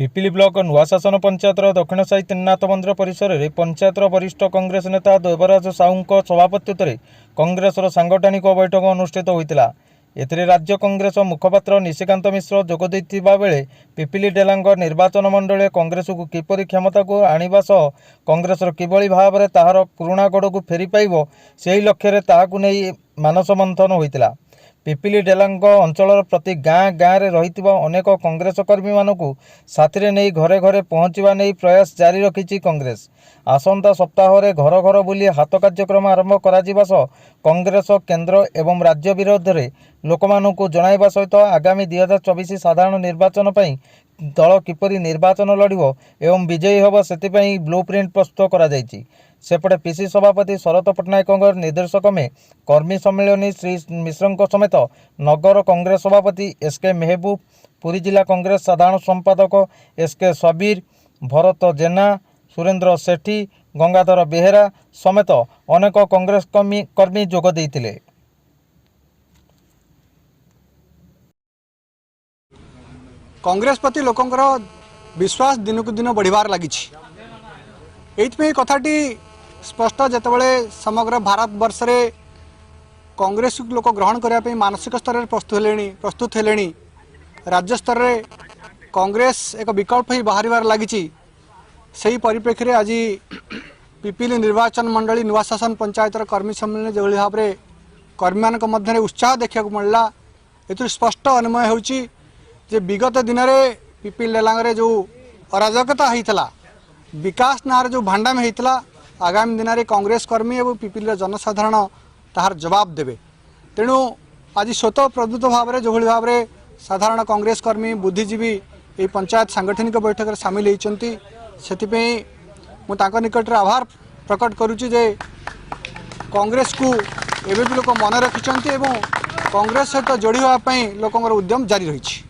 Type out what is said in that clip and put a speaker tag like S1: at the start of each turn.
S1: Pipili block नुआशासन पंचायतर दक्षिण साई त्रिनाथ मंदिर परिसर में पंचायतर वरिष्ठ कांग्रेस नेता देवराज साहू सभापतित्व में कांग्रेसर सांगठनिक बैठक अनुष्ठित होता। एथिरे राज्य कांग्रेस मुखपात्र निशिकांत मिश्र जोगदेइथिबा बेले पिपिली डेलांग निर्वाचन मंडल कांग्रेस को किपरि क्षमता को आनिबा सह कांग्रेसर किभली भाव में ताहार पुराणा गढ़ को फेरी पाइबो सेही लक्ष्य ताहाकु नेई मानस मंथन होइतिला। पिपिली डेलांग अंचल प्रति गाँ गाँव में रही अनेक कांग्रेस कर्मी मानू साथी नहीं घरे घरे पहुँचवा नहीं प्रयास जारी रखी कांग्रेस। आसंता सप्ताह घर घर बुली हाथ कार्यक्रम आरंभ करा सह कांग्रेस केंद्र एवं राज्य विरोध में लोकमानू जणाइबा सहित आगामी 2024 साधारण निर्वाचन पर दल किपरि निर्वाचन लड़िबो एवं विजयी होब सेतिपई ब्लूप्रिंट प्रस्तुत करा जायछि। सेपटे पीसी सभापति शरत पट्टनायक निर्देशक में कर्मी सम्मेलन श्री मिश्र समेत नगर कांग्रेस सभापति एसके मेहबूब, पुरी जिला कांग्रेस साधारण संपादक एसके सबीर, भरत जेना, सुरेंद्र सेठी, गंगाधर बेहेरा समेत अनेक कांग्रेस कर्मी जोग देइथिले।
S2: कांग्रेस प्रति लोकंकर विश्वास दिनक दिन बढ़िबार लगी। कथाटी स्पष्ट जितेबाला समग्र भारत वर्ष में कांग्रेस लोक ग्रहण करने मानसिक स्तर में प्रस्तुत हेले राज्य स्तर में कांग्रेस एक विकल्प ही बाहर लगी। से परिप्रेक्षी में आज पिपिली निर्वाचन मंडली नुआशासन पंचायतर कर्मी सम्मेलन जो भाव में कर्मी मान मध्य उत्साह देखा मिलला। ए स्पष्ट अनुमय होची जे विगत दिन में पिपिली डेलांग जो अराजकता होता विकास नार जो भांडाम होता आगामी दिन में कांग्रेस कर्मी और पिपिली जनसाधारण ताहार जवाब देवे। तेणु आज स्वतः प्रदूत भाव में जो भाव में साधारण कांग्रेस कर्मी बुद्धिजीवी ये पंचायत सांगठनिक बैठक में सामिल होती मुझे निकट आभार प्रकट करुच्ची जे कांग्रेस को एवं भी लोक मन रखिंट कांग्रेस सहित जोड़ी होगापी लोकर उद्यम जारी रही।